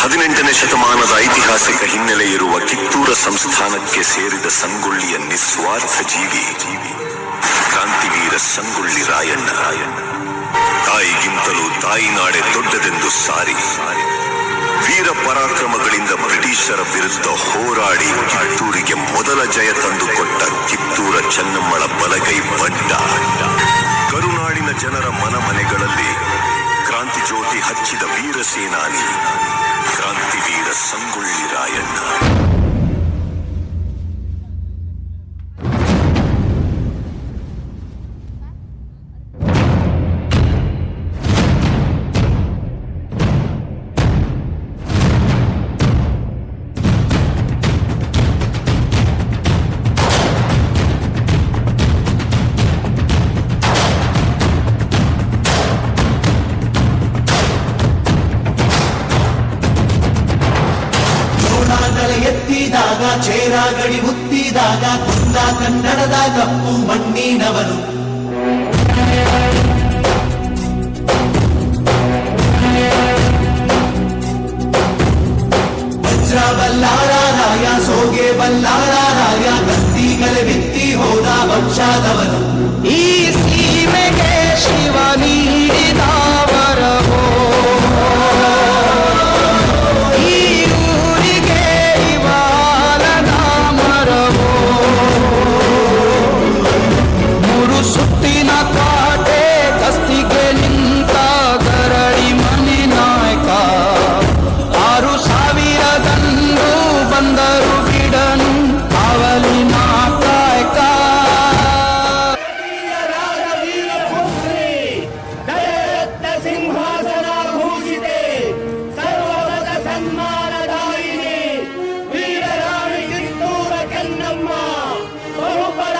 18ನೇ ಶತಮಾನದ ಐತಿಹಾಸಿಕ ಹಿನ್ನೆಲೆ ಇರುವ ಕಿತ್ತೂರ ಸಂಸ್ಥಾನಕ್ಕೆ ಸೇರಿದ ಸಂಗೊಳ್ಳಿಯ ನಿಸ್ವಾರ್ಥ ಜೀವಿ ಕ್ರಾಂತಿವೀರ ಸಂಗೊಳ್ಳಿ ರಾಯಣ್ಣ. ತಾಯಿಗಿಂತಲೂ ತಾಯಿನಾಡೆ ದೊಡ್ಡದೆಂದು ಸಾರಿ ವೀರ ಪರಾಕ್ರಮಗಳಿಂದ ಬ್ರಿಟಿಷರ ವಿರುದ್ಧ ಹೋರಾಡಿ ಕಿತ್ತೂರಿಗೆ ಮೊದಲ ಜಯ ತಂದುಕೊಟ್ಟ ಕಿತ್ತೂರ ಚೆನ್ನಮ್ಮಳ ಬಲಗೈ ಬಂಟ. ಕರುನಾಡಿನ ಜನರ ಮನೆಗಳಲ್ಲಿ ಕ್ರಾಂತಿ ಜ್ಯೋತಿ ಹಚ್ಚಿದ ವೀರ ಸೇನಾನಿ ಕ್ರಾಂತಿವೀರ ಸಂಗೊಳ್ಳಿ ರಾಯಣ್ಣ. ಎತ್ತಿದಾಗ ಚೇರಾಗಡಿ ಮುತ್ತಿದಾಗ ಕುಂದ ಕನ್ನಡದ ಕಪ್ಪು ಮಣ್ಣಿನವನು. ವಜ್ರ ಬಲ್ಲಾಳರಾಯ ಸೋಗೆ ಬಲ್ಲಾಳರಾಯ ಗತ್ತಿಗಲೆ ಬಿತ್ತಿ ಹೋದ ವಂಶದವನು. ಈ ಸೀಮೆಗೆ ಶಿವ ನೀಡಿದವರವೋ, ಸುತ್ತಿನ ಕಾಟೆ ಕಸ್ತಿಗೆ ನಿಂತ ಗರಡಿ ಮನೆ ನಾಯಕ. 6000 ಬಂದರು ಬಿಡನು ಅವಲಿನ ಕಾಯಕ. ಸಿಂಹಾಸನ ಭೂಷಿತೆ ಸರ್ವದ ಸನ್ಮಾನದಾಯಿನಿ ವೀರರಾಣಿ ಕಿತ್ತೂರ ಚೆನ್ನಮ್ಮ ಬಹುಪರ.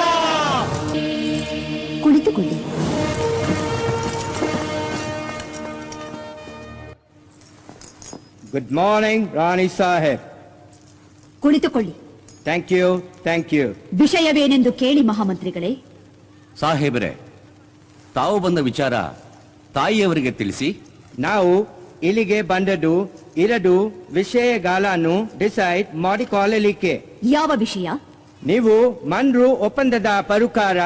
ಕುಳಿತುಕೊಳ್ಳಿ. ಗುಡ್ ಮಾರ್ನಿಂಗ್ ರಾಣಿ ಸಾಹೇಬ್. ಕುಳಿತುಕೊಳ್ಳಿ. Thank you, thank you. ವಿಷಯವೇನೆಂದು ಕೇಳಿ ಮಹಾಮಂತ್ರಿಗಳೇ. ಸಾಹೇಬರೇ, ತಾವು ಬಂದ ವಿಚಾರ ತಾಯಿಯವರಿಗೆ ತಿಳಿಸಿ. ನಾವು ಇಲ್ಲಿಗೆ ಬಂದದ್ದು 2 ವಿಷಯಗಳನ್ನು ಡಿಸೈಡ್ ಮಾಡಿಕೊಳ್ಳಲಿಕ್ಕೆ. ಯಾವ ವಿಷಯ? ನೀವು ಮನ್ರು ಒಪ್ಪಂದದ ಪ್ರಕಾರ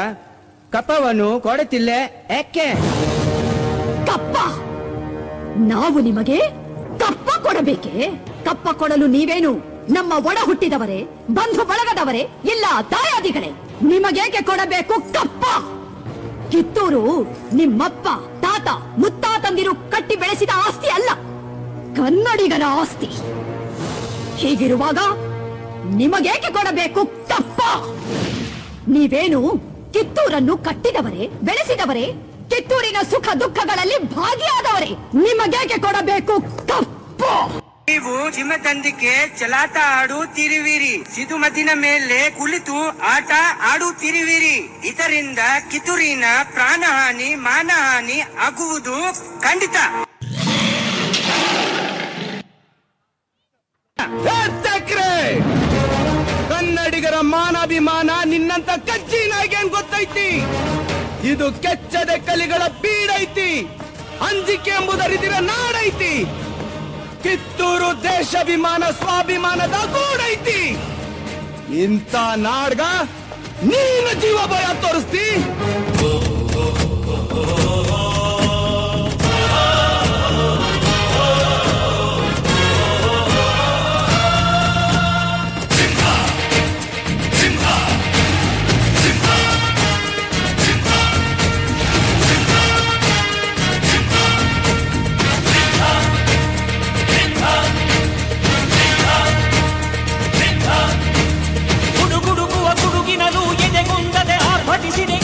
ಕಪ್ಪವನ್ನು ಕೊಡುತ್ತಿಲ್ಲ ಯಾಕೆ? ಕಪ್ಪ? ನಾವು ನಿಮಗೆ ಕಪ್ಪ ಕೊಡಬೇಕೆ? ಕಪ್ಪ ಕೊಡಲು ನೀವೇನು ನಮ್ಮ ಒಡ ಹುಟ್ಟಿದವರೇ, ಬಂಧು ಬಳಗದವರೇ, ಇಲ್ಲ ದಾಯಾದಿಗಳೇ? ನಿಮಗೇಕೆ ಕೊಡಬೇಕು ಕಪ್ಪ? ಕಿತ್ತೂರು ನಿಮ್ಮಪ್ಪ ತಾತ ಮುತ್ತಾತಂದಿರು ಕಟ್ಟಿ ಬೆಳೆಸಿದ ಆಸ್ತಿ ಅಲ್ಲ, ಕನ್ನಡಿಗರ ಆಸ್ತಿ. ಹೀಗಿರುವಾಗ ನಿಮಗೇಕೆ ಕೊಡಬೇಕು ಕಪ್ಪ? ನೀವೇನು ಕಿತ್ತೂರನ್ನು ಕಟ್ಟಿದವರೇ, ಬೆಳೆಸಿದವರೇ, ಕಿತ್ತೂರಿನ ಸುಖ ದುಃಖಗಳಲ್ಲಿ ಭಾಗಿಯಾದವರೇ. ನಿಮಗೇಕೆ ಕೊಡಬೇಕು ಕಪ್ಪ? ನೀವು ಚಿಮ್ಮತಂದಿಕೆ ಚಲಾಟ ಆಡುತ್ತಿರುವಿರಿ, ಸಿದುಮತಿನ ಮೇಲೆ ಕುಳಿತು ಆಟ ಆಡುತ್ತಿರುವಿರಿ. ಇದರಿಂದ ಕಿತ್ತೂರಿನ ಪ್ರಾಣಹಾನಿ ಮಾನಹಾನಿ ಆಗುವುದು ಖಂಡಿತ. ಕನ್ನಡಿಗರ ಮಾನಾಭಿಮಾನ ನಿನ್ನಂತ ಕಚ್ಚಿನಾಗೇನ್ ಗೊತ್ತೈತಿ? ಇದು ಕೆಚ್ಚದ ಕಲಿಗಳ ಬೀಡೈತಿ, ಅಂಜಿಕೆ ಎಂಬುದರಿದಿರ ನಾಡೈತಿ. ಕಿತ್ತೂರು ದೇಶಾಭಿಮಾನ ಸ್ವಾಭಿಮಾನದ ಗೂಡೈತಿ. ಇಂಥ ನಾಡ್ಗ ನೀನು ಜೀವ ಭಯ ತೋರಿಸ್ತಿ? ಗುಡುಗುಡುಗುವ ಗುಡುಗಿನಲು ಎದೆಗುಂದದೆ ಆರ್ಭಟಿಸಿದೆ.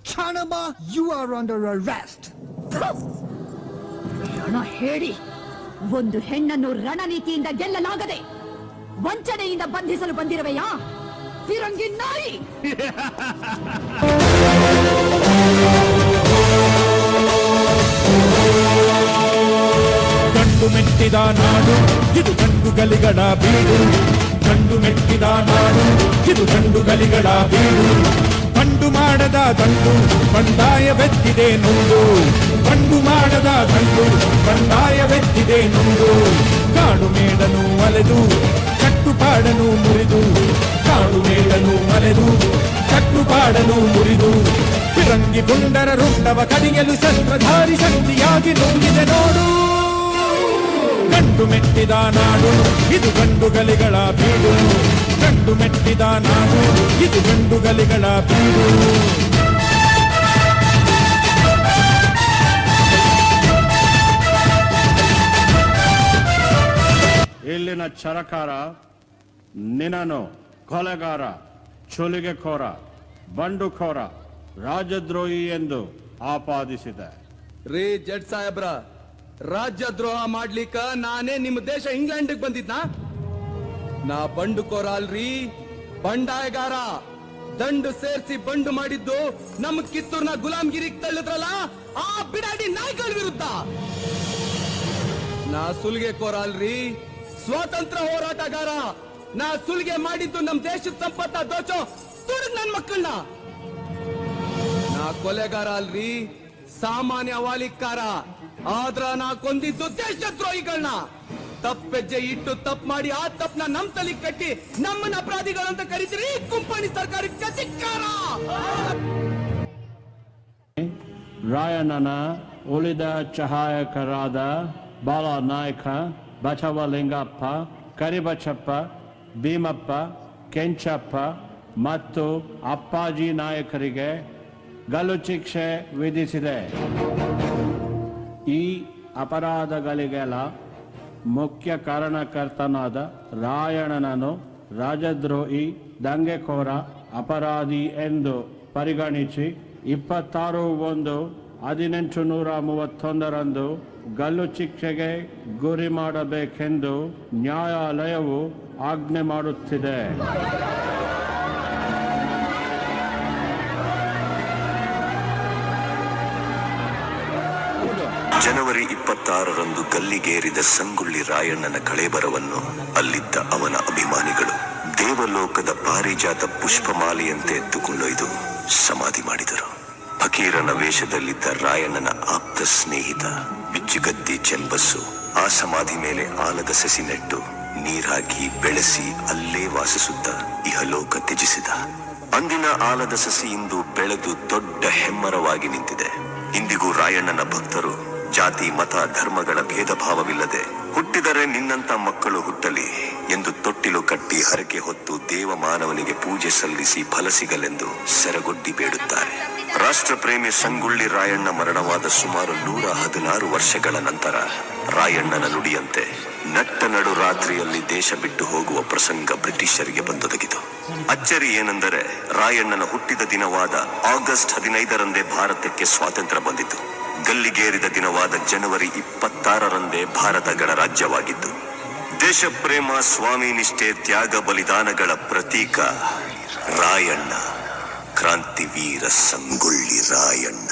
Chanaba, you are under arrest. ರಣ ಹೇಳಿ ಒಂದು ಹೆಣ್ಣನ್ನು ರಣನೀತಿಯಿಂದ ಗೆಲ್ಲಲಾಗದೆ ವಂಚನೆಯಿಂದ ಬಂಧಿಸಲು ಬಂದಿರುವೆಯಾ ಫಿರಂಗಿ ನಾಯಿ? ಗಂಡು ಮೆಟ್ಟಿದ ನಾಡು ಇದು ಗಂಡುಗಲಿಗಳ ಬೀಡು. ಗಂಡು ಮೆಟ್ಟಿದ ನಾಡು ಇದು ಗಂಡುಗಲಿಗಳ ಬೀಡು. ಬಂಡು ಮಾಡದ ದಂಡು ಬಂಡಾಯವೆತ್ತಿದೆ ನೊಂದು. ಬಂಡು ಮಾಡದ ದಂಡು ಬಂಡಾಯವೆತ್ತಿದೆ ನೊಂದು. ಕಾಡು ಮೇಡನು ಅಲೆದು ಕಟ್ಟುಪಾಡನು ಮುರಿದು. ಕಾಡು ಮೇಡನು ಅಲೆದು ಕಟ್ಟುಪಾಡನು ಮುರಿದು. ಫಿರಂಗಿ ಪುಂಡರ ರುಂಡವ ಕಡಿಯಲು ಶಸ್ತ್ರಧಾರಿ ಶಕ್ತಿಯಾಗಿ ನುಂಗಿದೆ ನೋಡು. ಗಂಡು ಮೆಟ್ಟಿದ ನಾಡು ಇದು ಗಂಡುಗಲಿಗಳ ಬೀಡು. ಗಂಡು ಮೆಟ್ಟಿದ ನಾಡು ಇದು ಗಂಡುಗಲಿಗಳ ಬೀಡು. ಇಲ್ಲಿನ ಚರಕಾರ ನಿನ್ನನು ಕೊಲೆಗಾರ, ಚುಲಿಗೆಖೋರ, ಬಂಡುಖೋರ, ರಾಜದ್ರೋಹಿ ಎಂದು ಆಪಾದಿಸಿದೆ. ರೀ ಜಡ್ ಸಾಹೇಬ್ರ, ರಾಜ್ಯ ದ್ರೋಹ ಮಾಡ್ಲಿಕ್ಕ ನಾನೇ ನಿಮ್ಮ ದೇಶ ಇಂಗ್ಲೆಂಡ್ ಬಂದಿದ್ನಾ? ನಾ ಬಂಡುಕೋರ ಅಲ್ರಿ, ಬಂಡಾಯಗಾರ. ದಂಡು ಸೇರ್ಸಿ ಬಂಡು ಮಾಡಿದ್ದು ನಮ್ಮ ಕಿತ್ತೂರ್ನ ಗುಲಾಮ್ಗಿರಿಗೆ ತಳ್ಳಿದ್ರಲ್ಲ ಆ ಬಿಡಾಡಿ ನಾಯ್ಗಳ ವಿರುದ್ಧ. ನಾ ಸುಲ್ಗೆಕೋರ ಅಲ್ರಿ, ಸ್ವಾತಂತ್ರ್ಯ ಹೋರಾಟಗಾರ. ನಾ ಸುಲ್ಗೆ ಮಾಡಿದ್ದು ನಮ್ ದೇಶದ ಸಂಪತ್ತ ದೋಚೋ ತುಡುಗ್ ನನ್ ಮಕ್ಕಳನ್ನ. ನಾ ಕೊಲೆಗಾರ ಅಲ್ರಿ, ಸಾಮಾನ್ಯ ವಾಲಿಕಾರ. ಆದ್ರ ನಾ ಕೊಂದಿದ್ದು ದೇಶದ್ರೋಹಿಗಳನ್ನ. ತಪ್ಪೆಜ್ಜೆ ಇಟ್ಟು ತಪ್ಪು ಮಾಡಿ ಆ ತಪ್ಪನ ನಮ್ ತಲೆ ಕಟ್ಟಿ ನಮ್ಮನ್ನ ಅಪರಾಧಿಗಳಂತ ಕರೀತೀರಿ. ಕುಂಪಣಿ ಸರ್ಕಾರಕ್ಕೆ ಧಿಕ್ಕಾರ. ರಾಯಣ್ಣನ ಉಳಿದ ಸಹಾಯಕರಾದ ಬಾಲನಾಯಕ, ಬಸವಲಿಂಗಪ್ಪ, ಕರಿಬಚ್ಚಪ್ಪ, ಭೀಮಪ್ಪ, ಕೆಂಚಪ್ಪ ಮತ್ತು ಅಪ್ಪಾಜಿ ನಾಯಕರಿಗೆ ಗಲ್ಲು ಶಿಕ್ಷೆ ವಿಧಿಸಿದೆ. ಈ ಅಪರಾಧಗಳಿಗೆಲ್ಲ ಮುಖ್ಯ ಕಾರಣಕರ್ತನಾದ ರಾಯಣ್ಣನನ್ನು ರಾಜದ್ರೋಹಿ, ದಂಗೆಕೋರ, ಅಪರಾಧಿ ಎಂದು ಪರಿಗಣಿಸಿ 26/1/1831 ಗಲ್ಲು ಶಿಕ್ಷೆಗೆ ಗುರಿ ಮಾಡಬೇಕೆಂದು ನ್ಯಾಯಾಲಯವು ಆಜ್ಞೆ ಮಾಡುತ್ತಿದೆ. ಜನವರಿ 26ರಂದು ಗಲ್ಲಿಗೇರಿದ ಸಂಗೊಳ್ಳಿ ರಾಯಣ್ಣನ ಕಳೇಬರವನ್ನು ಅಲ್ಲಿದ್ದ ಅವನ ಅಭಿಮಾನಿಗಳು ದೇವಲೋಕದ ಪಾರಿಜಾತ ಪುಷ್ಪಮಾಲೆಯಂತೆ ಎತ್ತುಕೊಂಡೊಯ್ದು ಸಮಾಧಿ ಮಾಡಿದರು. ಫಕೀರನ ವೇಷದಲ್ಲಿದ್ದ ರಾಯಣ್ಣನ ಆಪ್ತ ಸ್ನೇಹಿತ ಬಿಚ್ಚುಗತ್ತಿ ಚೆಂಬಸ್ಸು ಆ ಸಮಾಧಿ ಮೇಲೆ ಆಲದ ಸಸಿ ನೆಟ್ಟು ನೀರಾಕಿ ಬೆಳೆಸಿ ಅಲ್ಲೇ ವಾಸಿಸುತ್ತ ಇಹಲೋಕ ತ್ಯಜಿಸಿದ. ಅಂದಿನ ಆಲದ ಸಸಿ ಇಂದು ಬೆಳೆದು ದೊಡ್ಡ ಹೆಮ್ಮರವಾಗಿ ನಿಂತಿದೆ. ಇಂದಿಗೂ ರಾಯಣ್ಣನ ಭಕ್ತರು ಜಾತಿ, ಮತ, ಧರ್ಮಗಳ ಭೇದ ಭಾವವಿಲ್ಲದೆ ಹುಟ್ಟಿದರೆ ನಿನ್ನಂತ ಮಕ್ಕಳು ಹುಟ್ಟಲಿ ಎಂದು ತೊಟ್ಟಿಲು ಕಟ್ಟಿ ಹರಕೆ ಹೊತ್ತು ದೇವ ಮಾನವನಿಗೆ ಪೂಜೆ ಸಲ್ಲಿಸಿ ಫಲ ಸಿಗಲೆಂದು ಸೆರಗೊಡ್ಡಿ ಬೇಡುತ್ತಾರೆ. ರಾಷ್ಟ್ರ ಪ್ರೇಮಿ ಸಂಗೊಳ್ಳಿ ರಾಯಣ್ಣ ಮರಣವಾದ ಸುಮಾರು 116 ವರ್ಷಗಳ ನಂತರ ರಾಯಣ್ಣನ ನುಡಿಯಂತೆ ನಟ್ಟ ನಡು ರಾತ್ರಿಯಲ್ಲಿ ದೇಶ ಬಿಟ್ಟು ಹೋಗುವ ಪ್ರಸಂಗ ಬ್ರಿಟಿಷರಿಗೆ ಬಂದೊದಗಿತು. ಅಚ್ಚರಿ ಏನೆಂದರೆ ರಾಯಣ್ಣನ ಹುಟ್ಟಿದ ದಿನವಾದ ಆಗಸ್ಟ್ 15ರಂದೇ ಭಾರತಕ್ಕೆ ಸ್ವಾತಂತ್ರ್ಯ ಬಂದಿತು. ಗಲ್ಲಿಗೇರಿದ ದಿನವಾದ ಜನವರಿ 26ರಂದೇ ಭಾರತ ಗಣರಾಜ್ಯವಾಗಿತ್ತು. ದೇಶ ಪ್ರೇಮ, ಸ್ವಾಮಿ ನಿಷ್ಠೆ, ತ್ಯಾಗ ಬಲಿದಾನಗಳ ಪ್ರತೀಕ ರಾಯಣ್ಣ, ಕ್ರಾಂತಿವೀರ ಸಂಗೊಳ್ಳಿ ರಾಯಣ್ಣ.